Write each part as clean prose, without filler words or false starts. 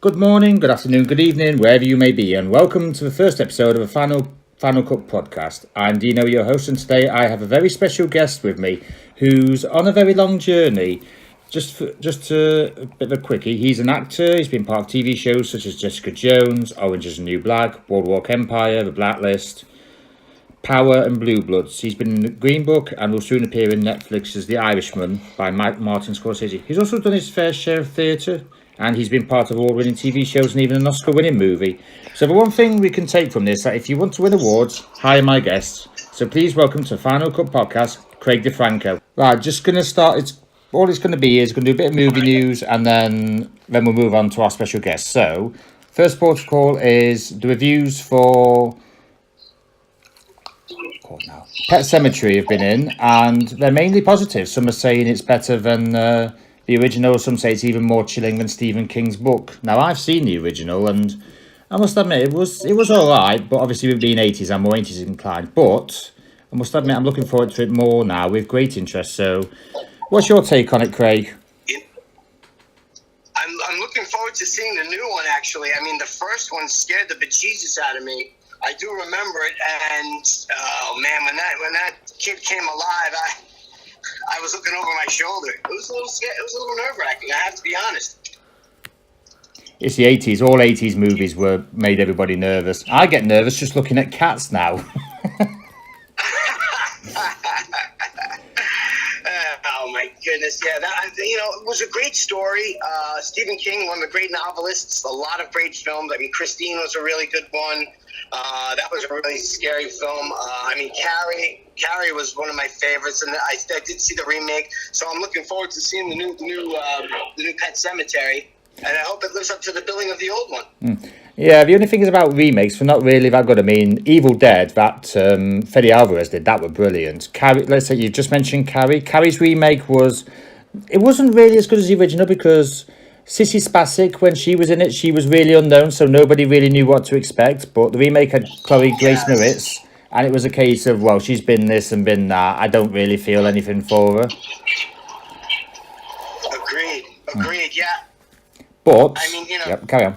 Good morning, good afternoon, good evening, wherever you may be, and welcome to the first episode of a Finalcut Podcast. I'm Dino, your host, and today I have a very special guest with me who's on a very long journey. Just a bit of a quickie, he's an actor, he's been part of TV shows such as Jessica Jones, Orange is the New Black, Boardwalk Empire, The Blacklist, Power and Blue Bloods. He's been in the Green Book and will soon appear in Netflix's The Irishman by Martin Scorsese. He's also done his fair share of theatre, and he's been part of award-winning TV shows and even an Oscar-winning movie. So the one thing we can take from this is that if you want to win awards, hire my guests. So please welcome to Finalcut Podcast, Craig DeFranco. Right, just going to start. All it's going to be is going to do a bit of movie news, and then we'll move on to our special guest. So, first protocol is the reviews for Pet Sematary have been in, and they're mainly positive. Some are saying it's better than the original. Some say it's even more chilling than Stephen King's book. Now, I've seen the original, and I must admit it was all right. But obviously, with being 80s, I'm more 80s inclined. But I must admit, I'm looking forward to it more now with great interest. So, what's your take on it, Craig? I'm looking forward to seeing the new one. Actually, I mean, the first one scared the bejesus out of me. I do remember it, and oh man, when that kid came alive, I was looking over my shoulder. It was a little scary. It was a little nerve-wracking. I have to be honest. It's the 80s. All 80s movies made everybody nervous. I get nervous just looking at cats now. Oh my goodness, yeah, it was a great story. Stephen King, one of the great novelists, a lot of great films. I mean, Christine was a really good one. That was a really scary film. Carrie was one of my favorites, and I did see the remake. So I'm looking forward to seeing the new Pet Sematary, and I hope it lives up to the billing of the old one. Yeah, the only thing is about remakes, they're not really that good. I mean, Evil Dead, that Fede Alvarez did, that were brilliant. Carrie, let's say you just mentioned Carrie. Carrie's remake wasn't really as good as the original because Sissy Spacek, when she was in it, she was really unknown, so nobody really knew what to expect. But the remake had Chloe Grace Moretz, and it was a case of, well, she's been this and been that. I don't really feel anything for her. Agreed, yeah. But, I mean, yep, carry on.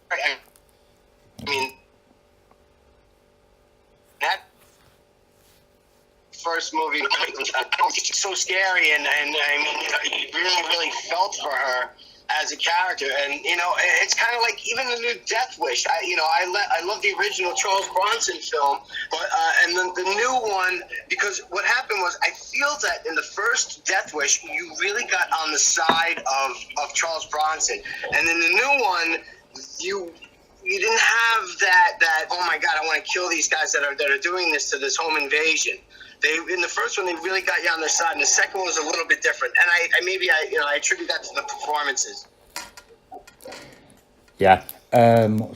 Okay. I mean, that first movie was so scary, and I mean, you really felt for her as a character, and it's kind of like even the new Death Wish. I love the original Charles Bronson film, but and then the new one, because what happened was I feel that in the first Death Wish you really got on the side of Charles Bronson, and in the new one you didn't have that oh my God, I want to kill these guys that are doing this to this home invasion. In the first one, they really got you on their side, and the second one was a little bit different. And I attribute that to the performances. Yeah.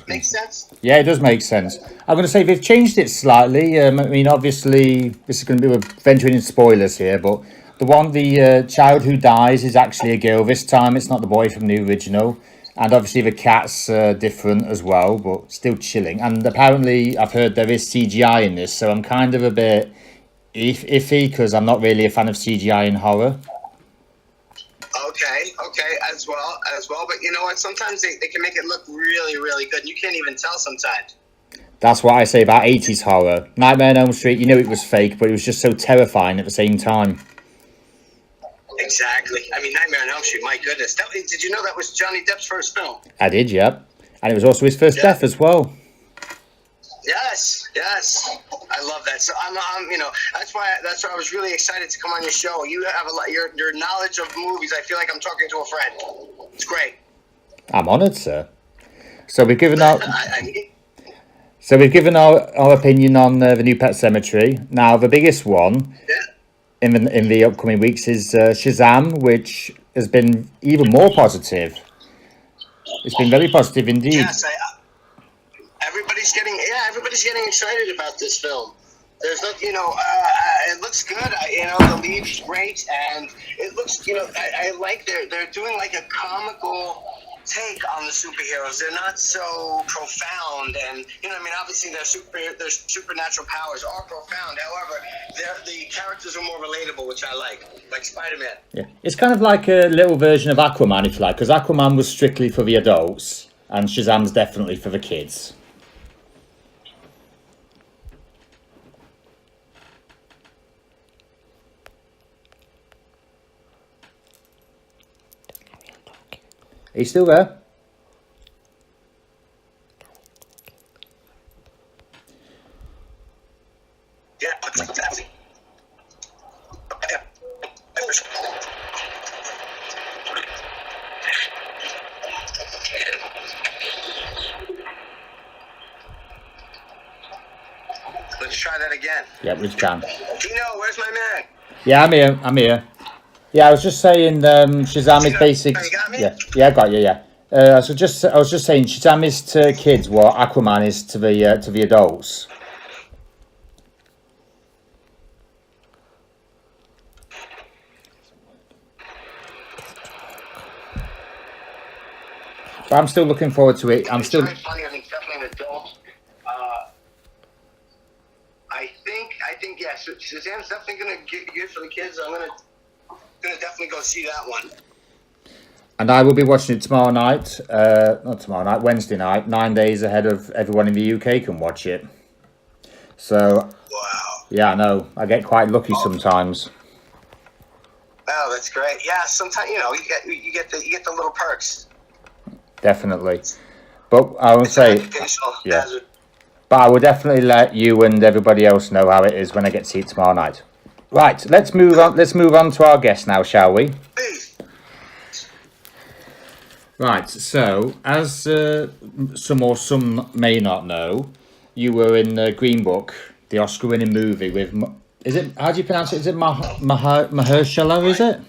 Makes sense? Yeah, it does make sense. I'm going to say they've changed it slightly. I mean, obviously, this is going to be venturing in spoilers here, but the child who dies is actually a girl this time. It's not the boy from the original. And obviously the cat's different as well, but still chilling. And apparently, I've heard there is CGI in this, so I'm kind of a bit iffy because I'm not really a fan of CGI in horror. Okay, as well. But you know what? Sometimes they can make it look really, really good. You can't even tell sometimes. That's what I say about 80s horror. Nightmare on Elm Street, it was fake, but it was just so terrifying at the same time. Exactly. I mean, Nightmare on Elm Street, my goodness. Did you know that was Johnny Depp's first film? I did, yep. And it was also his first death as well. Yes. I love that. So I'm that's why I was really excited to come on your show. You have your knowledge of movies. I feel like I'm talking to a friend. It's great. I'm honoured, sir. So we've given our our opinion on the new Pet Sematary. Now the biggest one in the upcoming weeks is Shazam, which has been even more positive. It's been very positive indeed. Yes, everybody's getting excited about this film. There's no, it looks good. The lead's great, and it looks, I like they're doing like a comical take on the superheroes. They're not so profound, and obviously their supernatural powers are profound. However, the characters are more relatable, which I like Spider-Man. Yeah, it's kind of like a little version of Aquaman, if you like, because Aquaman was strictly for the adults, and Shazam's definitely for the kids. Are you still there? Yeah. Let's try that again. Yeah, we can. Dino, where's my man? Yeah, I'm here. Yeah, I was just saying, Shazam is basic. You got me? Yeah, I got you. Yeah. I was just saying, Shazam is to kids what Aquaman is to the adults. But I'm still looking forward to it. It's very funny. I mean, definitely an adult. I think yes. Shazam's definitely gonna get good for the kids. I'm gonna definitely go see that one. And I will be watching it tomorrow night. Not tomorrow night, Wednesday night. 9 days ahead of everyone in the UK can watch it. So. Wow. Yeah, I know. I get quite lucky sometimes. Oh, that's great. Yeah, sometimes you get the little perks. Definitely. But I will say, yeah. But I will definitely let you and everybody else know how it is when I get to see it tomorrow night. Right, let's move on. Let's move on to our guest now, shall we? Please. Right. So, as some may not know, you were in Green Book, the Oscar-winning movie with. Is it? How do you pronounce it? Is it Mahershala? Is it?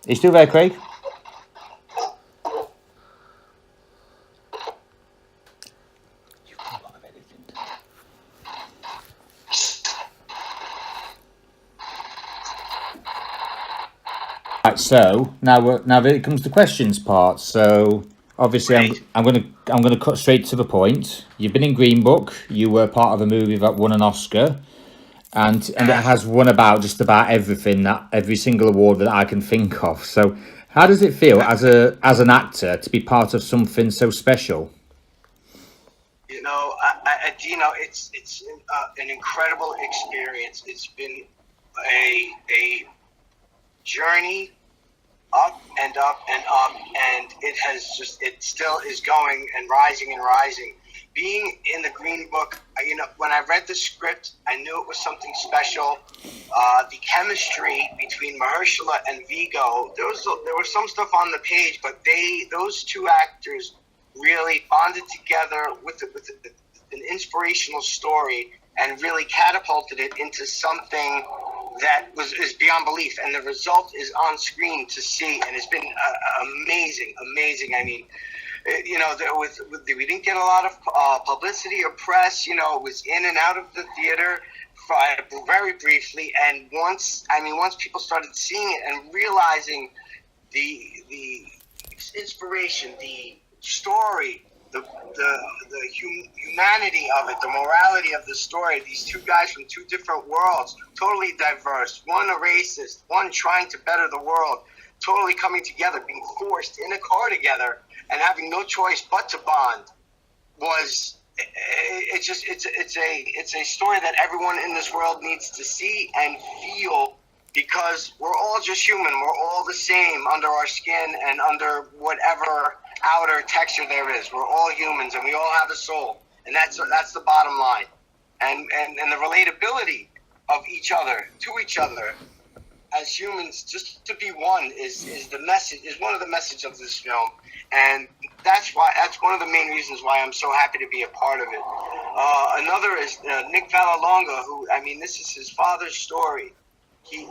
Are you still there, Craig? Right, so now it comes to questions part. So obviously, I'm gonna cut straight to the point. You've been in Green Book. You were part of a movie that won an Oscar. And it has won about just about every single award that I can think of. So, how does it feel as an actor to be part of something so special? It's an incredible experience. It's been a journey up and up and up, and it still is going and rising and rising. Being in the Green Book, when I read the script, I knew it was something special. The chemistry between Mahershala and Viggo, there was some stuff on the page, but those two actors really bonded together with an inspirational story and really catapulted it into something that is beyond belief. And the result is on screen to see, and it's been amazing. I mean, we didn't get a lot of publicity or press. It was in and out of the theater very briefly, and once people started seeing it and realizing the inspiration, the story, the humanity of it, the morality of the story. These two guys from two different worlds, totally diverse. One a racist, one trying to better the world, totally coming together, being forced in a car together, and having no choice but to bond. It's a story that everyone in this world needs to see and feel, because we're all just human. We're all the same under our skin and under whatever outer texture there is. We're all humans, and we all have a soul, and that's the bottom line. And the relatability of each other to each other as humans, just to be one, is one of the messages of this film, and that's one of the main reasons why I'm so happy to be a part of it. Another is Nick Vallelonga, who, this is his father's story. He's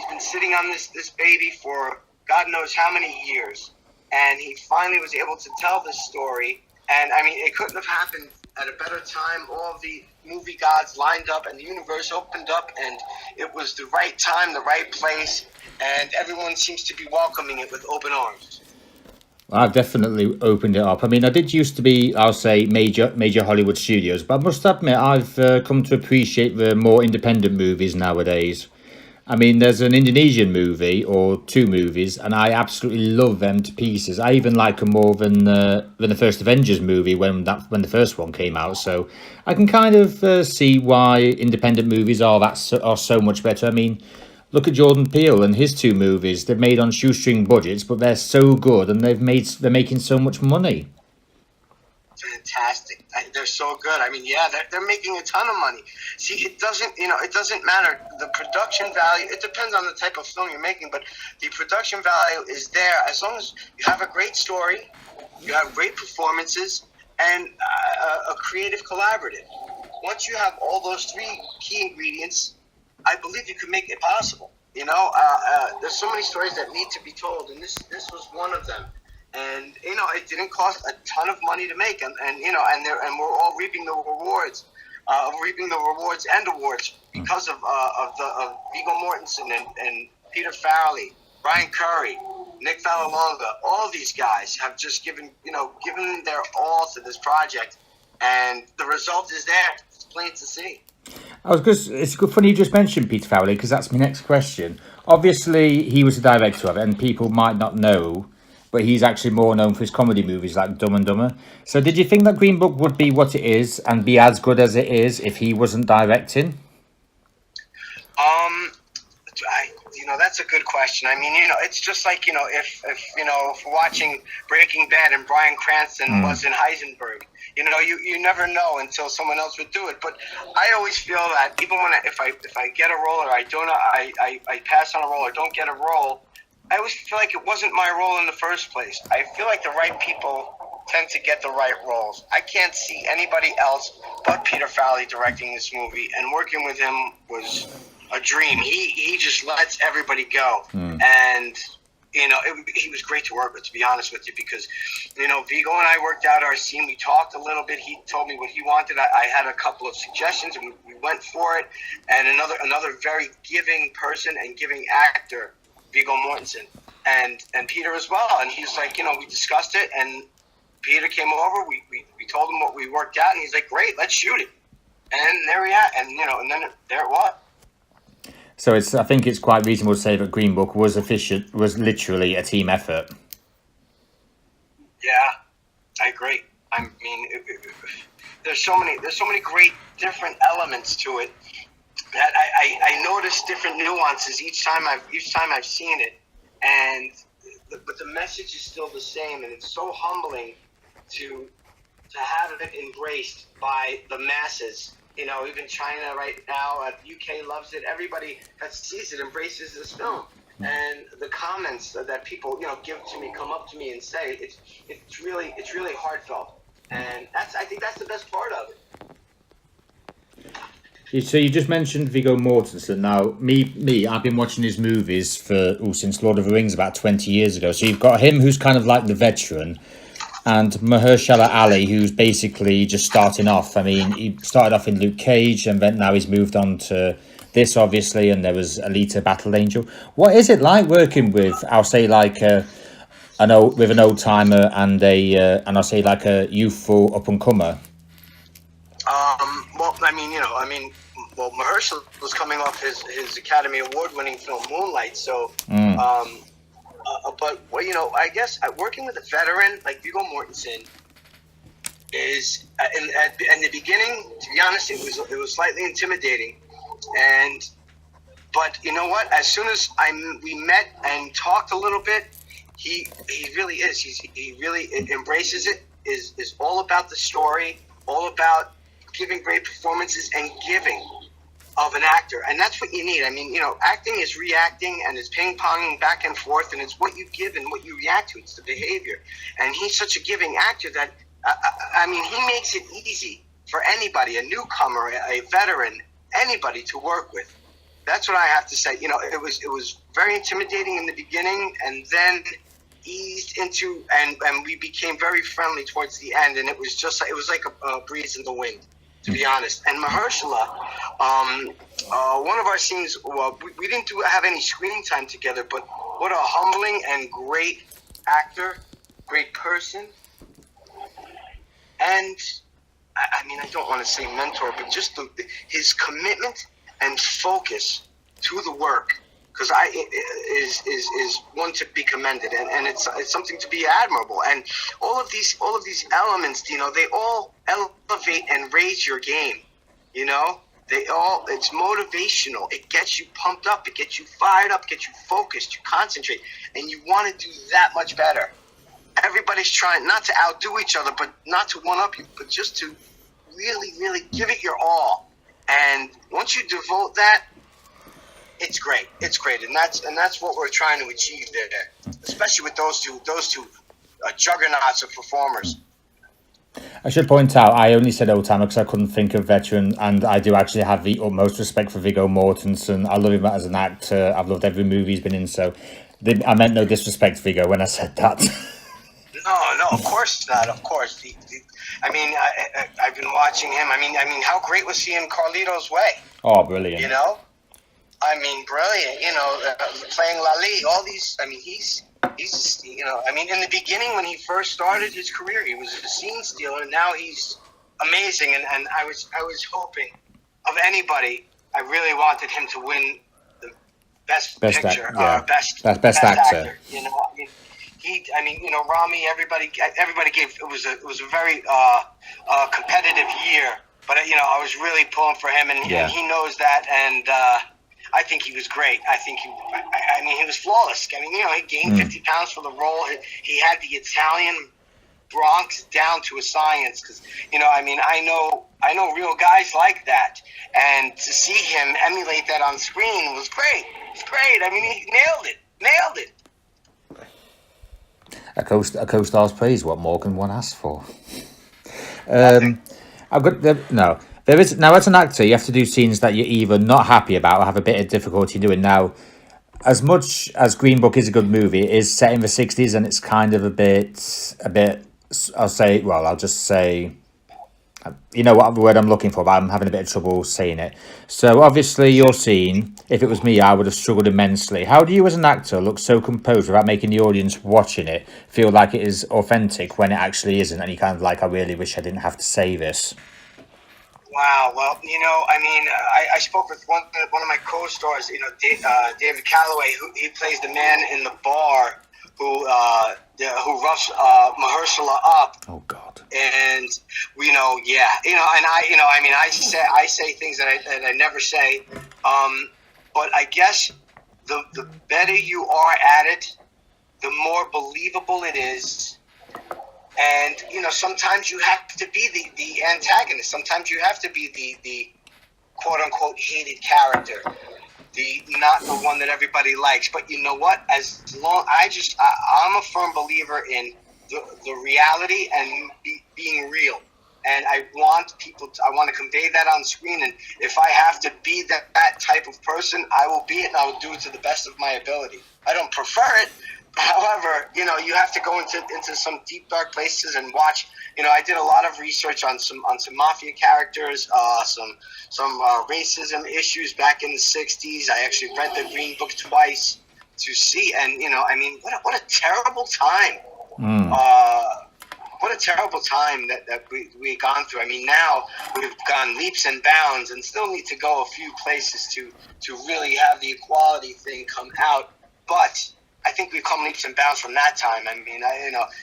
been sitting on this baby for God knows how many years, and he finally was able to tell this story. And it couldn't have happened at a better time. All the movie gods lined up, and the universe opened up, and it was the right time, the right place, and everyone seems to be welcoming it with open arms. I've definitely opened it up. I mean, I did used to be, I'll say, major Hollywood studios, but I must admit I've come to appreciate the more independent movies nowadays. I mean, there's an Indonesian movie or two movies, and I absolutely love them to pieces. I even like them more than the first Avengers movie when the first one came out. So I can kind of see why independent movies are so much better. I mean, look at Jordan Peele and his two movies. They're made on shoestring budgets, but they're so good, and they're making so much money. Fantastic. They're so good. I mean, yeah, they're making a ton of money. See, it doesn't matter. The production value, it depends on the type of film you're making, but the production value is there as long as you have a great story, you have great performances, and a creative collaborative. Once you have all those three key ingredients, I believe you can make it possible. There's so many stories that need to be told, and this was one of them. And it didn't cost a ton of money to make, and we're all reaping the rewards, and awards because of Viggo Mortensen and Peter Farrelly, Brian Curry, Nick Vallelonga. All of these guys have just given their all to this project, and the result is there. It's plain to see. It's good funny you just mentioned Peter Farrelly, because that's my next question. Obviously, he was the director of it, and people might not know, but he's actually more known for his comedy movies like Dumb and Dumber. So did you think that Green Book would be what it is and be as good as it is if he wasn't directing? That's a good question. I mean, it's just like, if we're watching Breaking Bad and Bryan Cranston wasn't Heisenberg, you never know until someone else would do it. But I always feel that even if I get a role or I pass on a role or don't get a role, I always feel like it wasn't my role in the first place. I feel like the right people tend to get the right roles. I can't see anybody else but Peter Farrelly directing this movie, and working with him was a dream. He just lets everybody go, and he was great to work with, to be honest with you, because Viggo and I worked out our scene. We talked a little bit. He told me what he wanted. I had a couple of suggestions, and we went for it. And another very giving person and giving actor, Viggo Mortensen, and Peter as well. And he's like, we discussed it, and Peter came over. We told him what we worked out, and he's like, great, let's shoot it. And there we are. And and then there it was. So I think it's quite reasonable to say that Green Book was literally a team effort. Yeah, I agree. I mean, there's so many great different elements to it that I notice different nuances each time I've seen it, but the message is still the same, and it's so humbling to have it embraced by the masses. Even China right now, UK loves it. Everybody that sees it embraces this film, and the comments that people come up to me and say it's really heartfelt, and I think that's the best part of it. So you just mentioned Viggo Mortensen. Now, me, I've been watching his movies since Lord of the Rings about 20 years ago. So you've got him, who's kind of like the veteran, and Mahershala Ali, who's basically just starting off. I mean, he started off in Luke Cage, and then now he's moved on to this, obviously, and there was Alita Battle Angel. What is it like working with, I'll say, like an old timer and I'll say like a youthful up and comer? Well, Mahershala was coming off his Academy Award-winning film Moonlight, so. But I guess working with a veteran like Viggo Mortensen is in the beginning. To be honest, it was slightly intimidating, but you know what? As soon as we met and talked a little bit, he really is. He really embraces it. Is all about the story, all about giving great performances and giving of an actor, and that's what you need. I mean, acting is reacting, and it's ping-ponging back and forth, and it's what you give and what you react to. It's the behavior, and he's such a giving actor that he makes it easy for anybody, a newcomer, a veteran, anybody to work with. That's what I have to say. It was very intimidating in the beginning, and then eased into, and we became very friendly towards the end, and it was like a breeze in the wind, to be honest. And Mahershala, one of our scenes, well, we didn't have any screen time together, but what a humbling and great actor, great person, and I mean, I don't want to say mentor, but just his commitment and focus to the work, because is one to be commended, and it's something to be admirable. And all of these elements, they all elevate and raise your game. It's motivational. It gets you pumped up. It gets you fired up. Gets you focused. You concentrate, and you want to do that much better. Everybody's trying not to outdo each other, but not to one up you, but just to really, really give it your all. And once you devote that, it's great. It's great, and that's what we're trying to achieve there, especially with those two juggernauts of performers. I should point out, I only said old timer because I couldn't think of veteran, and I do actually have the utmost respect for Viggo Mortensen. I love him as an actor. I've loved every movie he's been in, so I meant no disrespect to Viggo when I said that. No, of course not. Of course, I mean, I've been watching him. I mean, how great was he in Carlito's Way? Oh, brilliant! I mean, brilliant. Playing Lali, all these. I mean, he's. I mean, in the beginning when he first started his career, he was a scene stealer, and now he's amazing. And I was hoping, of anybody, I really wanted him to win the best picture, best actor. Rami. Everybody gave it was a very competitive year, but I was really pulling for him, and he knows that, and I think he was great. I think he was flawless. I mean, he gained 50 pounds for the role. He had the Italian Bronx down to a science, because I know real guys like that, and to see him emulate that on screen was great. It's great. I mean, he nailed it. A co-star's praise. What more can one ask for? There is now, as an actor, you have to do scenes that you're either not happy about or have a bit of difficulty doing. Now, as much as Green Book is a good movie, it is set in the 60s, and it's kind of a bit. I'll just say, you know what word I'm looking for, but I'm having a bit of trouble saying it. So obviously your scene, if it was me, I would have struggled immensely. How do you as an actor look so composed without making the audience watching it feel like it is authentic when it actually isn't, and you kind of like, I really wish I didn't have to say this? Wow. Well, I spoke with one of my co-stars, David Calloway, who he plays the man in the bar who roughs Mahershala up. Oh God. And I say things that I never say. But I guess the better you are at it, the more believable it is. And, sometimes you have to be the antagonist. Sometimes you have to be the quote-unquote hated character, not the one that everybody likes. But you know what? I'm a firm believer in the reality and being real. And I want to convey that on screen. And if I have to be that type of person, I will be it, and I will do it to the best of my ability. I don't prefer it. However, you have to go into some deep, dark places and watch. I did a lot of research on some mafia characters, some racism issues back in the 60s. I actually read the Green Book twice to see, and what a terrible time. What a terrible time that we've gone through. I mean, now we've gone leaps and bounds, and still need to go a few places to really have the equality thing come out, but I think we've come leaps and bounds from that time. I mean,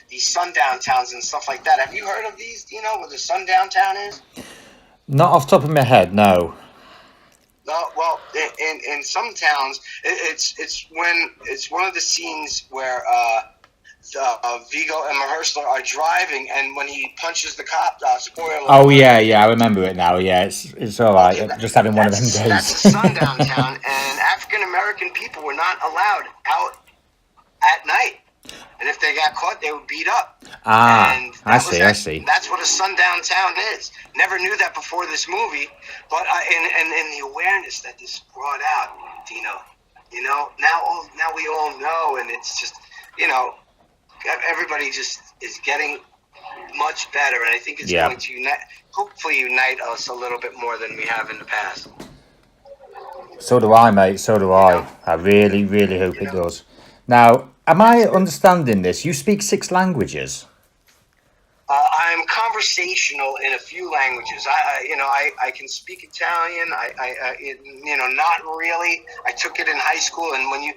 these sundown towns and stuff like that. Have you heard of these? Do you know where the sundown town is? Not off the top of my head, no. No, well, in some towns, it's one of the scenes where Viggo and Mahershala are driving, and when he punches the cop, spoiler. Oh yeah, I remember it now. Yeah, it's all right. Okay, just having one of them days. That's a sundown town, and African American people were not allowed out at night, and if they got caught, they would beat up. And I see. That's what a sundown town is. Never knew that before this movie, but and the awareness that this brought out, Dino. Now we all know, and it's just, everybody just is getting much better, and I think it's Yeah. going to hopefully unite us a little bit more than we have in the past. So do I, mate. So do I. I really, really hope it does. Now, am I understanding this? You speak 6 languages. I'm conversational in a few languages. I can speak Italian. Not really. I took it in high school, and when you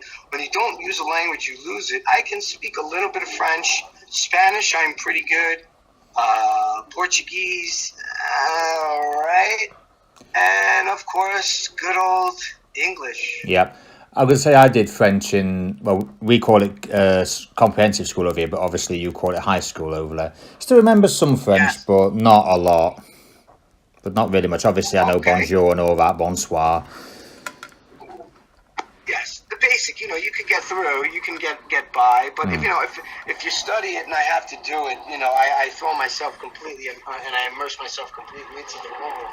don't use a language, you lose it. I can speak a little bit of French, Spanish. I'm pretty good. Portuguese, right, and of course, good old English. Yeah. I'm going to say I did French in, well, we call it comprehensive school over here, but obviously you call it high school over there. Still remember some French, Yes. but not a lot. But not really much. Obviously, I know Okay. bonjour and all that, bonsoir. Yes, the basic. You can get through. You can get by. But if you study it, and I have to do it, I throw myself completely and I immerse myself completely into the role,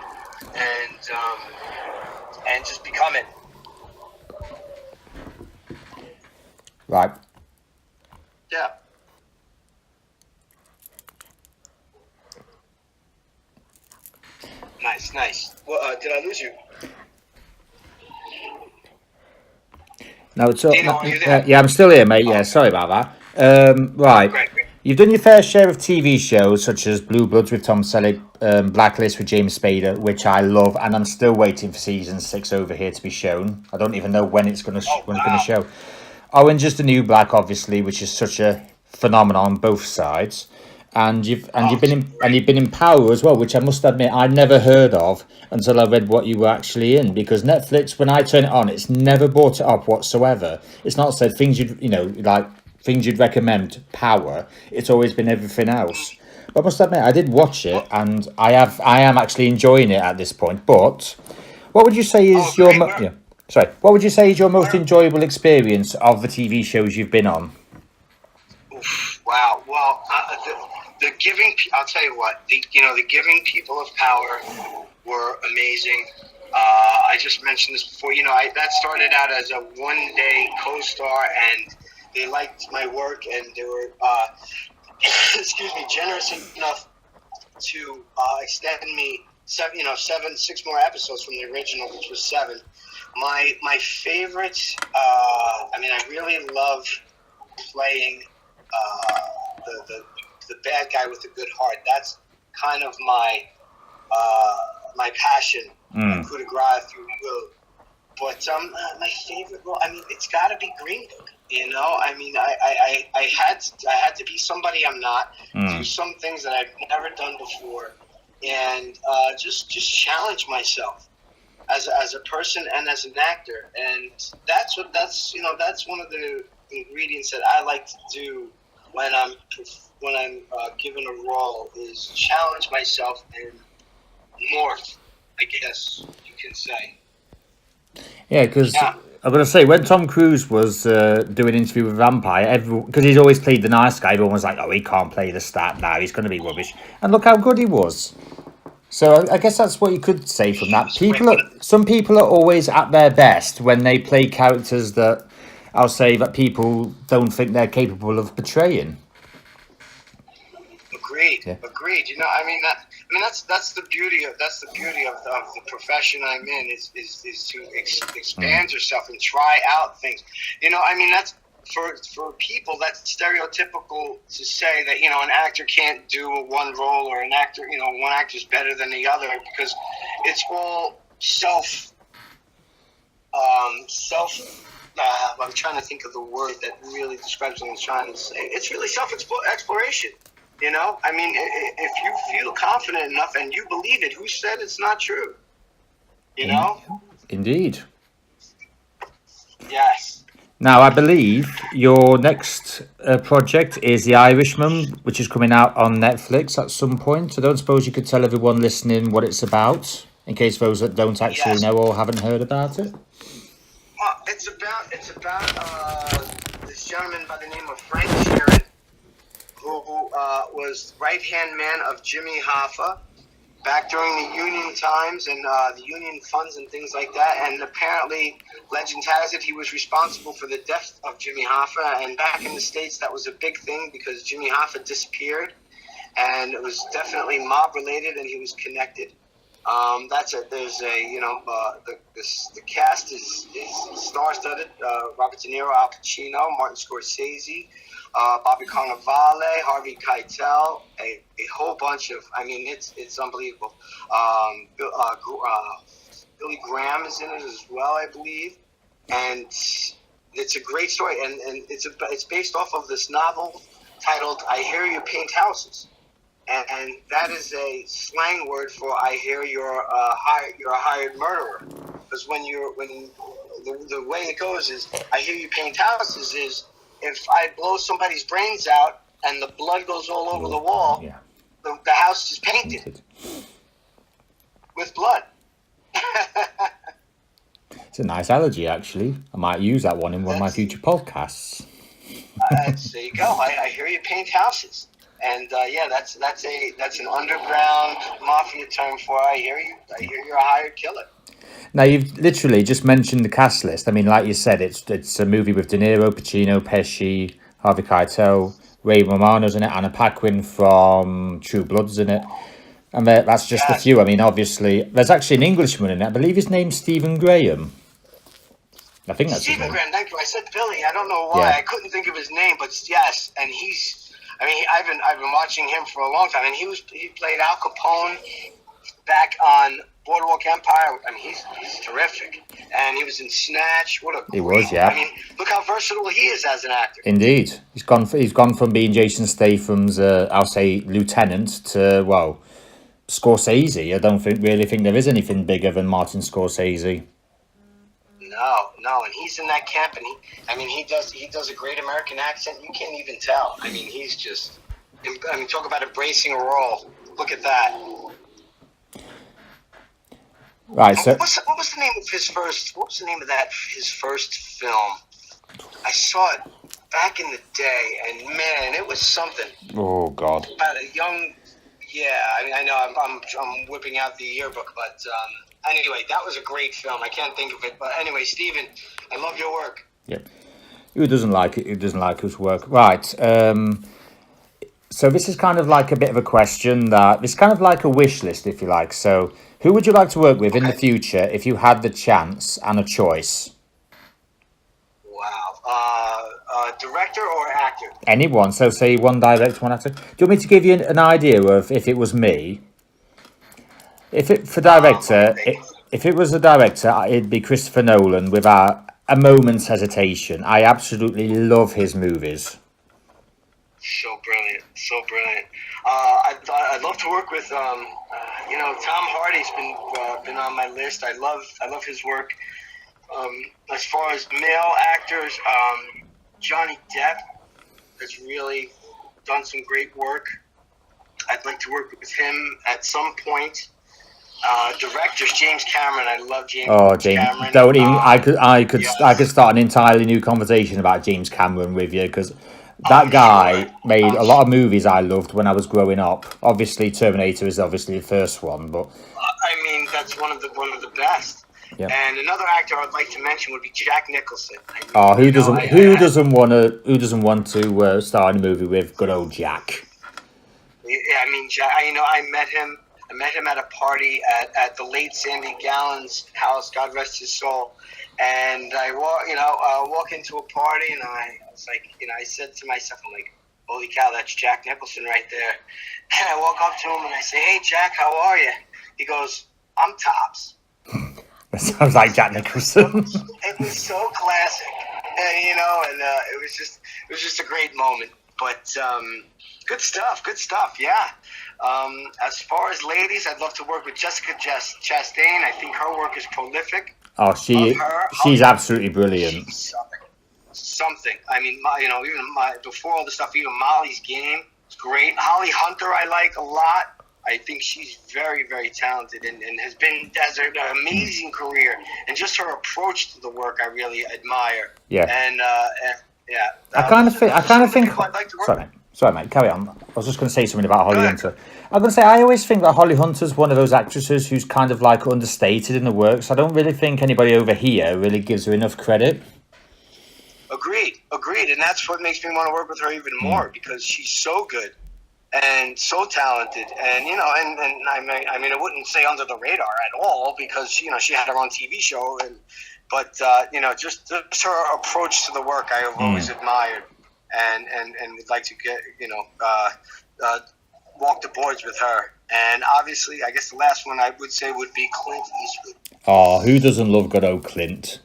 and just become it. Right. Yeah. Nice. Well, did I lose you? No, it's all, Dino, are you there? yeah, I'm still here, mate. Yeah, sorry about that. Right. Great. You've done your fair share of TV shows such as Blue Bloods with Tom Selleck, Blacklist with James Spader, which I love, and I'm still waiting for season 6 over here to be shown. I don't even know when it's going to show. Orange is the New Black, obviously, which is such a phenomenon on both sides, and you've been in Power as well, which I must admit I never heard of until I read what you were actually in, because Netflix, when I turn it on, it's never brought it up whatsoever. It's not said things things you'd recommend. Power. It's always been everything else. But I must admit I did watch it, and I am actually enjoying it at this point. But what would you say is what would you say is your most enjoyable experience of the TV shows you've been on? Wow. Well, the giving. I'll tell you what. The giving people of Power were amazing. I just mentioned this before. That started out as a one-day co-star, and they liked my work, and they were generous enough to extend me 6 more episodes from the original, which was 7. My favorite. I really love playing the bad guy with a good heart. That's kind of my passion, coup de grace, if you will. But my favorite role, it's got to be Green Book. I had to be somebody I'm not, do some things that I've never done before, and just challenge myself as a person and as an actor. And that's one of the ingredients that I like to do when I'm given a role, is challenge myself and morph, I guess you can say. Yeah, because I'm going to say, when Tom Cruise was doing an interview with Vampire, because he's always played the nice guy, everyone was like, oh, he can't play the stat now, he's going to be rubbish. And look how good he was. So I guess that's what you could say from that. Some people are always at their best when they play characters that I'll say that people don't think they're capable of portraying. Agreed. That's the beauty of the profession I'm in, is to expand yourself and try out things. That's for people, that's stereotypical to say that an actor can't do one role, or an actor one actor's better than the other, because it's all self. I'm trying to think of the word that really describes what I'm trying to say. It's really self-exploration. If you feel confident enough and you believe it, who said it's not true? Indeed. Yes. Now, I believe your next project is The Irishman, which is coming out on Netflix at some point. I don't suppose you could tell everyone listening what it's about, in case those that don't actually know or haven't heard about it. It's about this gentleman by the name of Frank Sheeran, who was right-hand man of Jimmy Hoffa, back during the Union times and the Union funds and things like that. And apparently, legend has it, he was responsible for the death of Jimmy Hoffa. And back in the States, that was a big thing because Jimmy Hoffa disappeared. And it was definitely mob related, and he was connected. That's it. There's a the cast is star studded. Robert De Niro, Al Pacino, Martin Scorsese, Bobby Cannavale, Harvey Keitel, a whole bunch of. I mean, it's unbelievable. Billy Graham is in it as well, I believe, and it's a great story. And it's based off of this novel titled "I Hear You Paint Houses." And that is a slang word for "I hear you're a hired murderer." Because when the way it goes is "I hear you paint houses" is if I blow somebody's brains out and the blood goes all over the wall, the house is painted with blood. It's a nice analogy, actually. I might use that one in one of my future podcasts. There you go. I hear you paint houses. And that's an underground mafia term for I hear you're a hired killer. Now you've literally just mentioned the cast list. I mean, like you said, it's a movie with De Niro, Pacino, Pesci, Harvey Keitel, Ray Romano's in it, Anna Paquin from True Blood's in it, and that's just a few. I mean, obviously, there's actually an Englishman in it. I believe his name's Stephen Graham. I think that's Stephen Graham. Thank you. I said Billy. I don't know why I couldn't think of his name, but yes, and he's. I mean, I've been watching him for a long time, and he played Al Capone back on Boardwalk Empire. I mean, he's terrific, and he was in Snatch. He was, yeah. I mean, look how versatile he is as an actor. Indeed, he's gone from being Jason Statham's, I'll say, lieutenant to Scorsese. I don't really think there is anything bigger than Martin Scorsese. No, and he's in that camp, and he does a great American accent. You can't even tell. I mean, he's just. I mean, talk about embracing a role. Look at that. Right. So, what was the name of his first? What was the name of his first film? I saw it back in the day, and man, it was something. Oh God. About a young. Yeah, I know. I'm whipping out the yearbook, but. Anyway, that was a great film. I can't think of it. But anyway, Stephen, I love your work. Yeah. Who doesn't like it? Who doesn't like his work? Right. So this is kind of like a bit of a question it's kind of like a wish list, if you like. So who would you like to work with in the future if you had the chance and a choice? Wow. Director or actor? Anyone. So say one director, one actor. Do you want me to give you an idea of if it was me? If it was a director, it'd be Christopher Nolan without a moment's hesitation. I absolutely love his movies. So brilliant. I'd love to work with Tom Hardy's been on my list. I love his work. As far as male actors, Johnny Depp has really done some great work. I'd like to work with him at some point. Directors, James Cameron. I love James. Oh, James! Cameron. Don't even. I could start an entirely new conversation about James Cameron with you because that guy made a lot of movies I loved when I was growing up. Obviously, Terminator is obviously the first one, but I mean that's one of the best. Yeah. And another actor I'd like to mention would be Jack Nicholson. Who doesn't want to star in a movie with good old Jack? Yeah, I mean, Jack. I met him. I met him at a party at the late Sandy Gallen's house, God rest his soul. And I walk into a party, and I was like, I said to myself, I'm like, holy cow, that's Jack Nicholson right there. And I walk up to him and I say, hey, Jack, how are you? He goes, I'm tops. That sounds like Jack Nicholson. It was so classic, and it was just a great moment. But good stuff, yeah. As far as ladies, I'd love to work with Jessica Chastain. I think her work is prolific. Oh, she's absolutely brilliant. She's something. I mean, before all the stuff, even Molly's Game is great. Holly Hunter, I like a lot. I think she's very, very talented and has an amazing career. And just her approach to the work, I really admire. Yeah. And yeah. I kind of think. I'd like to work with. Sorry, mate, carry on. I was just going to say something about Holly Go Hunter. I'm going to say I always think that Holly Hunter's one of those actresses who's kind of like understated in the works. I don't really think anybody over here really gives her enough credit. Agreed, and that's what makes me want to work with her even more, because she's so good and so talented, and I mean, I wouldn't say under the radar at all, because she had her own TV show, but just her approach to the work I have always admired, and would like to get walk the boards with her. And obviously, I guess the last one I would say would be Clint Eastwood. Oh, who doesn't love good old Clint?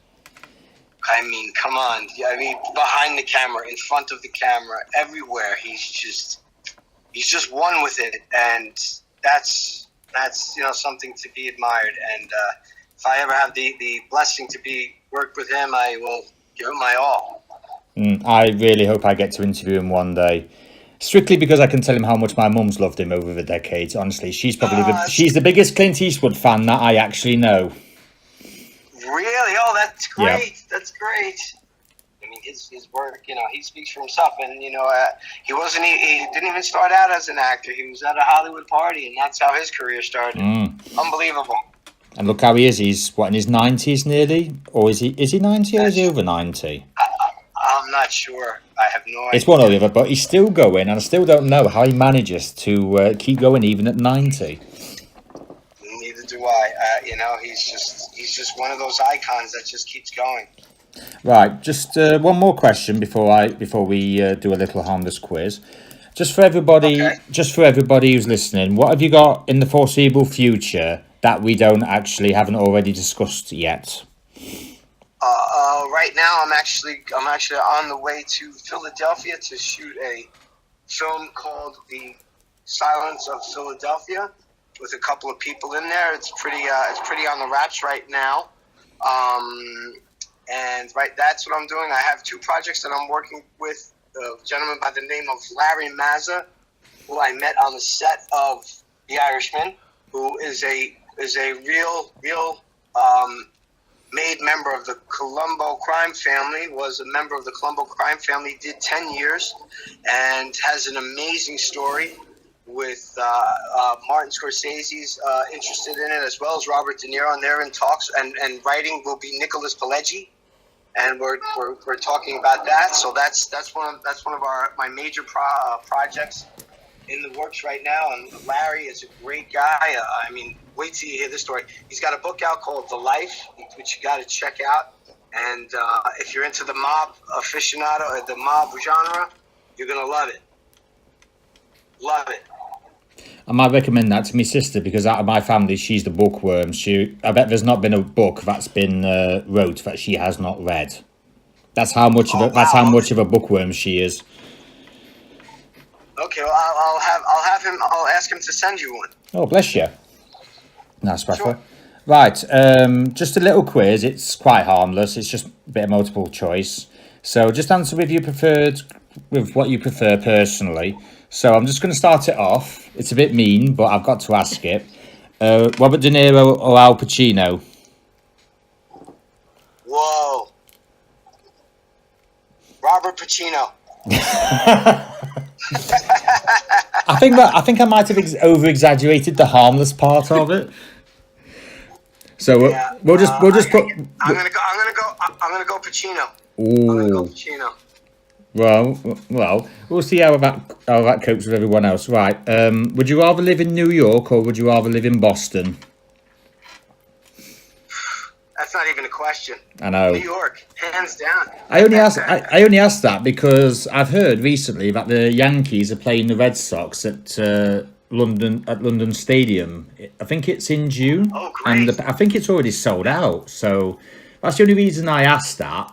I mean, come on. I mean, behind the camera, in front of the camera, everywhere. He's just one with it, and that's something to be admired. And if I ever have the blessing to work with him, I will give him my all. I really hope I get to interview him one day. Strictly because I can tell him how much my mum's loved him over the decades. Honestly, she's probably she's the biggest Clint Eastwood fan that I actually know. Really? Oh, that's great. Yeah. That's great. I mean, his work, he speaks for himself. And, he didn't even start out as an actor. He was at a Hollywood party, and that's how his career started. Unbelievable. And look how he is. He's, in his 90s nearly? Or is he 90 or is he over 90? I'm not sure. I have no idea. It's one or the other, but he's still going, and I still don't know how he manages to keep going even at 90. Neither do I. He's just one of those icons that just keeps going. Right, just one more question before we do a little harmless quiz. Just for everybody, who's listening, what have you got in the foreseeable future that we haven't already discussed yet? Right now, I'm actually on the way to Philadelphia to shoot a film called The Silence of Philadelphia, with a couple of people in there. It's pretty on the wraps right now. And that's what I'm doing. I have two projects that I'm working with a gentleman by the name of Larry Mazza, who I met on the set of The Irishman, who is a real made member of the Colombo crime family, was a member of the Colombo crime family, did 10 years, and has an amazing story with Martin Scorsese's interested in it, as well as Robert De Niro, and they're in talks, and writing will be Nicholas Pileggi, and we're talking about that. So that's one of my major projects in the works right now. And Larry is a great guy. I mean, wait till you hear this story. He's got a book out called The Life, which you got to check out. And if you're into the mob aficionado or the mob genre, you're gonna love it. Love it. I might recommend that to my sister, because out of my family, she's the bookworm. I bet there's not been a book that's been wrote that she has not read. That's how much of a bookworm she is. Okay, well, I'll ask him to send you one. Oh, bless you. Nice, Rafa. Sure. Right, just a little quiz. It's quite harmless. It's just a bit of multiple choice. So just answer with what you prefer personally. So I'm just going to start it off. It's a bit mean, but I've got to ask it. Robert De Niro or Al Pacino? Whoa. Robert Pacino. I think I might have over-exaggerated the harmless part of it. So we'll just put. I'm gonna go Pacino. Ooh. I'm gonna go Pacino. Well, we'll see how that copes with everyone else. Right. Would you rather live in New York or would you rather live in Boston? That's not even a question. I know. New York, hands down. I only asked that because I've heard recently that the Yankees are playing the Red Sox at London Stadium. I think it's in June. Oh, great. And I think it's already sold out. So that's the only reason I asked that.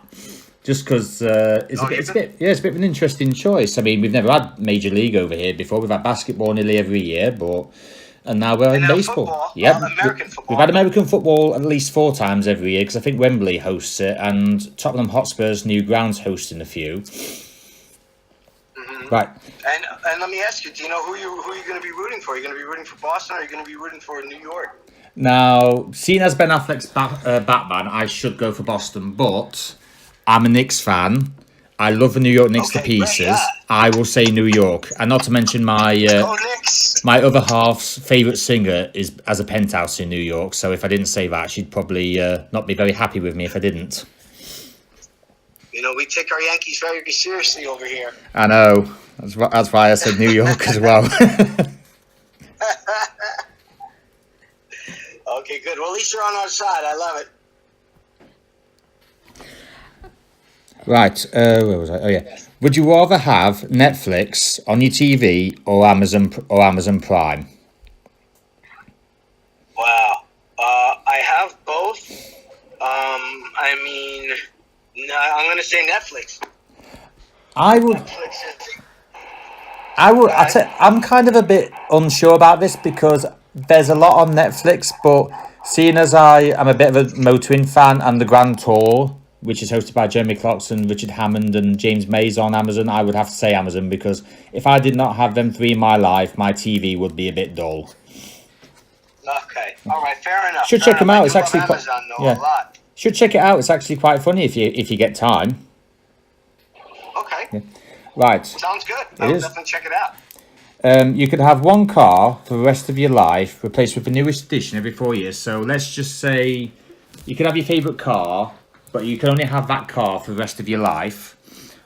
Just because it's a bit of an interesting choice. I mean, we've never had Major League over here before. We've had basketball nearly every year, and now we're in baseball. Football. Yep, American football. We've had American football at least 4 times every year, because I think Wembley hosts it, and Tottenham Hotspur's new grounds hosting a few. Mm-hmm. Right. And let me ask you: do you know who you're going to be rooting for? Are you going to be rooting for Boston, or are you going to be rooting for New York? Now, seeing as Ben Affleck's Batman, I should go for Boston, but I'm a Knicks fan, I love New York Knicks to Okay, great, pieces. yeah. I will say New York, and not to mention Go Knicks. my other half's favourite singer has a penthouse in New York. So if I didn't say that, she'd probably not be very happy with me if I didn't. You know, we take our Yankees very seriously over here. I know. That's why I said New York as well. Okay, good. Well, at least you're on our side. I love it. Right. Where was I? Oh yeah. Would you rather have Netflix on your TV or Amazon Prime? Wow. I have both. I mean, no, I'm going to say Netflix. I would. Netflix is... I'm kind of a bit unsure about this because there's a lot on Netflix, but seeing as I am a bit of a motoring fan and the Grand Tour, which is hosted by Jeremy Clarkson, Richard Hammond, and James Mays on Amazon, I would have to say Amazon because if I did not have them three in my life, my TV would be a bit dull. Okay. All right. Fair enough. Should check them out. It's actually quite, Amazon, though, a lot. Should check it out. It's actually quite funny if you get time. Okay. Yeah. Right. Sounds good. I'll definitely check it out. You could have one car for the rest of your life replaced with the newest edition every 4 years. So let's just say you could have your favourite car, but you can only have that car for the rest of your life.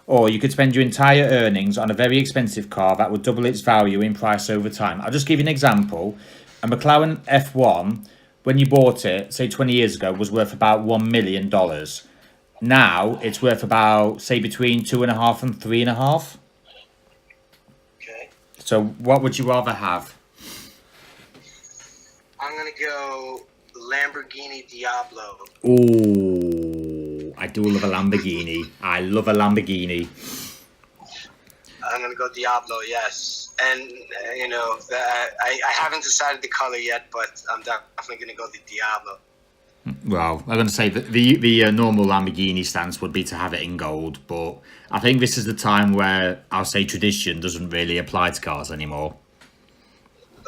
Or you could spend your entire earnings on a very expensive car that would double its value in price over time. I'll just give you an example. A McLaren F1, when you bought it, say 20 years ago, was worth about $1 million. Now it's worth about, say, between 2.5 and 3.5. Okay. So what would you rather have? I'm going to go Lamborghini Diablo. Oh, I do love a Lamborghini. I love a Lamborghini. I'm going to go Diablo, yes. And, you know, I haven't decided the color yet, but I'm definitely going to go the Diablo. Well, I'm going to say that the normal Lamborghini stance would be to have it in gold, but I think this is the time where I'll say tradition doesn't really apply to cars anymore.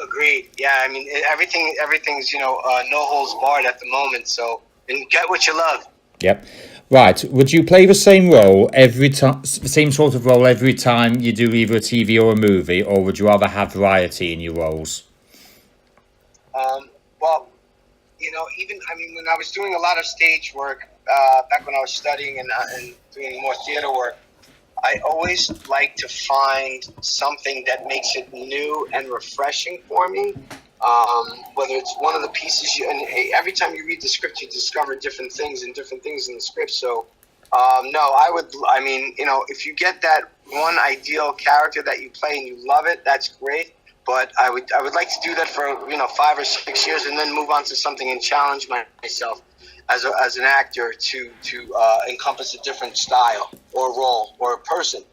Agreed. Yeah, I mean, everything's, you know, no holds barred at the moment, so and get what you love. Yep. Right. Would you play the same role every time, the same sort of role every time you do either a TV or a movie, or would you rather have variety in your roles? Well, you know, when I was doing a lot of stage work back when I was studying and doing more theater work, I always like to find something that makes it new and refreshing for me. Whether it's one of the pieces every time you read the script, you discover different things in the script. So, you know, if you get that one ideal character that you play and you love it, that's great. But I would like to do that for, you know, 5 or 6 years and then move on to something and challenge myself as an actor to encompass a different style or role or a person.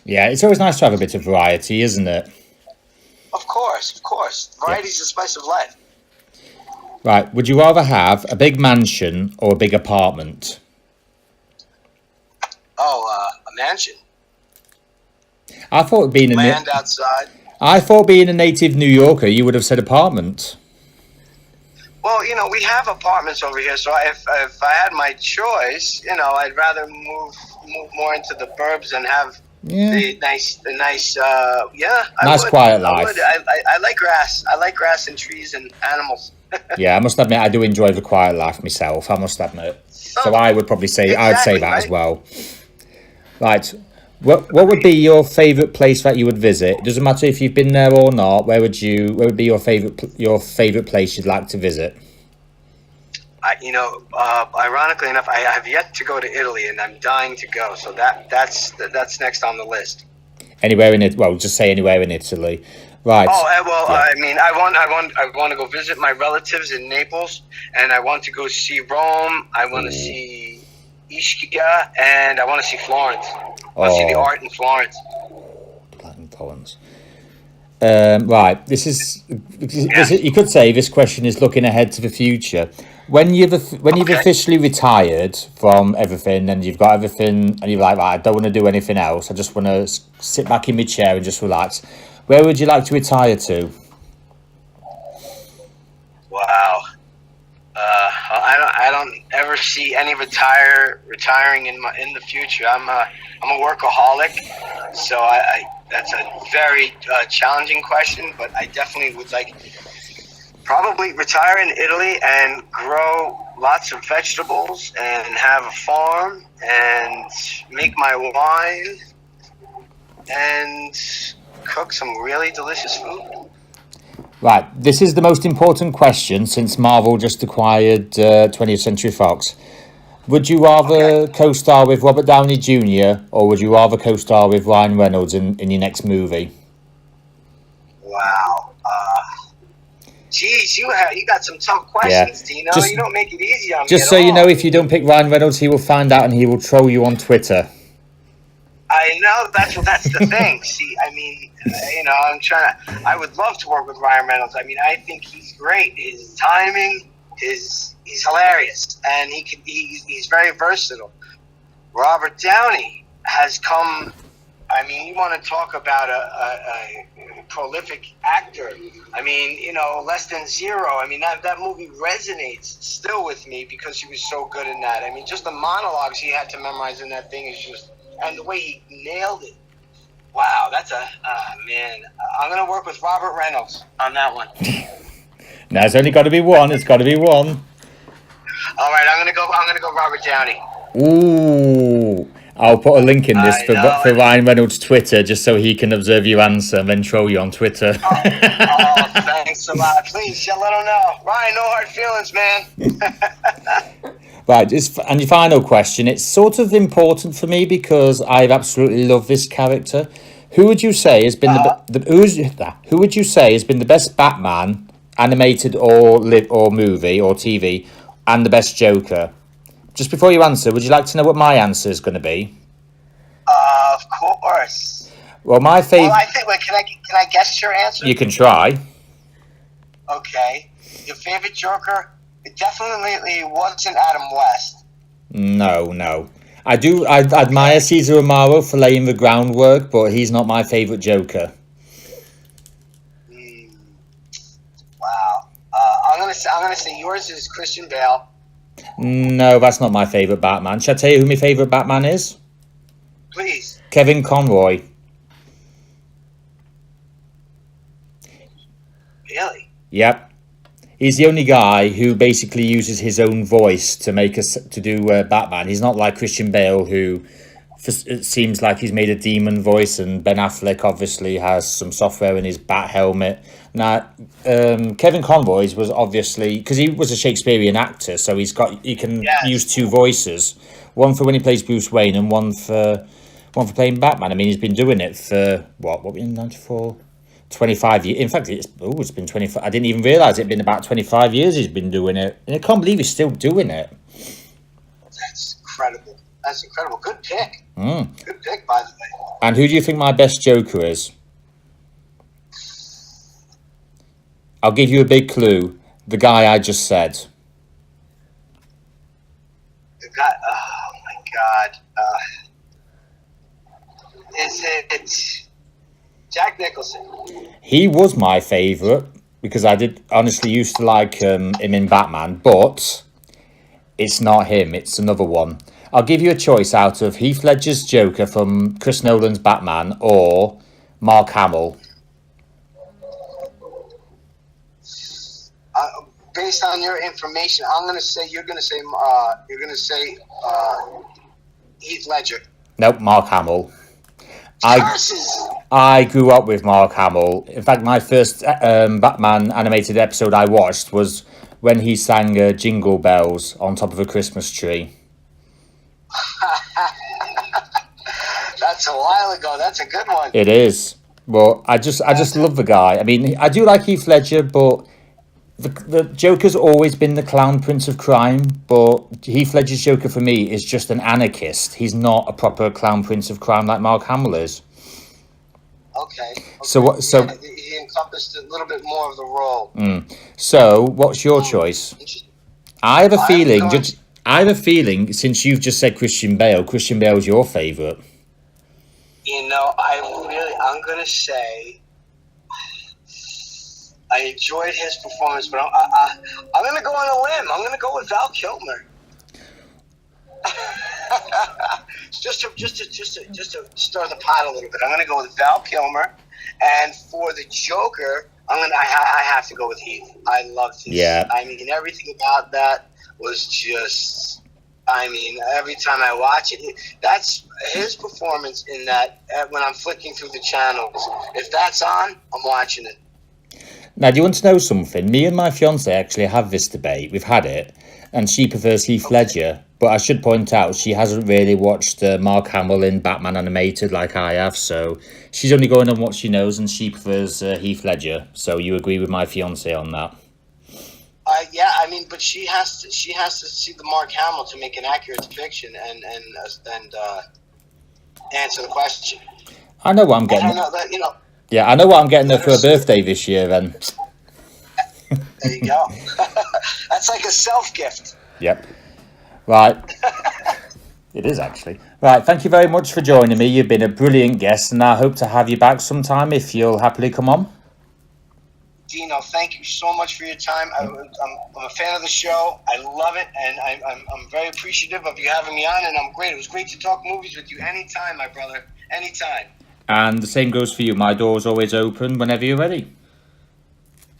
Yeah, it's always nice to have a bit of variety, isn't it? Of course. Variety is the spice of life. Right. Would you rather have a big mansion or a big apartment? Oh, a mansion. I thought being land outside. I thought being a native New Yorker, you would have said apartment. Well, you know, we have apartments over here, so if I had my choice, you know, I'd rather move more into the burbs and have the nice, nice quiet life. I like grass. I like grass and trees and animals. Yeah, I must admit, I do enjoy the quiet life myself. I must admit. So I would probably say I'd say that as well. Right. What would be your favourite place that you would visit? It doesn't matter if you've been there or not. Where would be your favourite place you'd like to visit? Ironically enough, I have yet to go to Italy, and I'm dying to go. So that's next on the list. Anywhere in it? Well, just say anywhere in Italy, right? Oh well, yeah. I mean, I want to go visit my relatives in Naples, and I want to go see Rome. I want to see Ischia, and I want to see Florence. I want to see the art in Florence. Right. This is you could say this question is looking ahead to the future. When you've officially retired from everything and you've got everything and you're like, I don't want to do anything else. I just want to sit back in my chair and just relax. Where would you like to retire to? Wow. I don't ever see any retiring in the future. I'm a workaholic, so I that's a very challenging question. But I definitely would like probably retire in Italy and grow lots of vegetables and have a farm and make my wine and cook some really delicious food. Right, this is the most important question since Marvel just acquired 20th Century Fox. Would you rather co-star with Robert Downey Jr. or would you rather co-star with Ryan Reynolds in your next movie? Wow. Geez, you got some tough questions, Dino. You don't make it easy on me. Just so you know, if you don't pick Ryan Reynolds, he will find out and he will troll you on Twitter. I know that's the thing. See, I mean, I would love to work with Ryan Reynolds. I mean, I think he's great. His timing he's hilarious, and he's very versatile. Robert Downey has come. I mean, you want to talk about a prolific actor. I mean, Less Than Zero. I mean, that movie resonates still with me because he was so good in that. I mean, just the monologues he had to memorize in that thing is just. And the way he nailed it. Wow, that's man. I'm going to work with Robert Reynolds on that one. Now, it's only got to be one. It's got to be one. All right, I'm going to go Robert Downey. Ooh. I'll put a link in this for Ryan Reynolds' Twitter just so he can observe your answer and then troll you on Twitter. Thanks a lot. Please, let him know. Ryan, no hard feelings, man. Right, and your final question. It's sort of important for me because I absolutely love this character. Who would you say has been who would you say has been the best Batman, animated or movie or TV, and the best Joker? Just before you answer, would you like to know what my answer is going to be? Of course. Well, my favorite. Well, I think. Wait, can I guess your answer? You can try. Okay, your favorite Joker. It definitely wasn't Adam West. No. I admire Cesar Romero for laying the groundwork, but he's not my favourite Joker. Wow. I'm gonna say yours is Christian Bale. No, that's not my favourite Batman. Shall I tell you who my favourite Batman is? Please. Kevin Conroy. Really? Yep. He's the only guy who basically uses his own voice to do Batman. He's not like Christian Bale, who it seems like he's made a demon voice, and Ben Affleck obviously has some software in his bat helmet. Now, Kevin Conroy's was obviously because he was a Shakespearean actor, so he can use two voices, one for when he plays Bruce Wayne and one for playing Batman. I mean, he's been doing it for what were we in 94? 25 years. In fact, it's been 25. I didn't even realise it'd been about 25 years he's been doing it. And I can't believe he's still doing it. That's incredible. Good pick. Good pick, by the way. And who do you think my best Joker is? I'll give you a big clue. The guy I just said. The guy. Oh, my God. Is it Jack Nicholson? He was my favourite because I did honestly used to like him in Batman, but it's not him, it's another one. I'll give you a choice out of Heath Ledger's Joker from Chris Nolan's Batman or Mark Hamill. Based on your information, you're gonna say Heath Ledger. Nope, Mark Hamill. I grew up with Mark Hamill. In fact, my first Batman animated episode I watched was when he sang Jingle Bells on top of a Christmas tree. That's a while ago. That's a good one. It is. Well, I just love the guy. I mean, I do like Heath Ledger, but the Joker's always been the clown prince of crime. But Heath Ledger's Joker for me is just an anarchist. He's not a proper clown prince of crime like Mark Hamill is. Okay. So he encompassed a little bit more of the role. So what's your choice? I have a feeling since you've just said Christian Bale's your favourite. I'm gonna say I enjoyed his performance, but I'm going to go on a limb. I'm going to go with Val Kilmer. just to stir the pot a little bit. I'm going to go with Val Kilmer, and for the Joker, I have to go with Heath. I loved his. Yeah. I mean, everything about that was just. I mean, every time I watch it, that's his performance in that. When I'm flicking through the channels, if that's on, I'm watching it. Now, do you want to know something? Me and my fiance actually have this debate. We've had it, and she prefers Heath Ledger. But I should point out she hasn't really watched Mark Hamill in Batman Animated like I have, so she's only going on what she knows, and she prefers Heath Ledger. So you agree with my fiance on that? Yeah, I mean, but she has to see the Mark Hamill to make an accurate depiction and answer the question. I know what I'm getting. I don't know that, you know. Yeah, I know what I'm getting her for her birthday this year. Then there you go. That's like a self gift. Yep. Right. It is actually. Right, thank you very much for joining me. You've been a brilliant guest, and I hope to have you back sometime if you'll happily come on. Dino, thank you so much for your time. I'm a fan of the show. I love it, and I'm very appreciative of you having me on, and I'm great. It was great to talk movies with you anytime, my brother. Anytime. And the same goes for you. My door's always open whenever you're ready.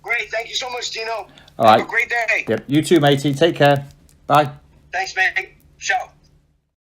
Great. Thank you so much, Dino. All right. Have a great day. Yep. You too, matey. Take care. Bye. Thanks, man. Ciao.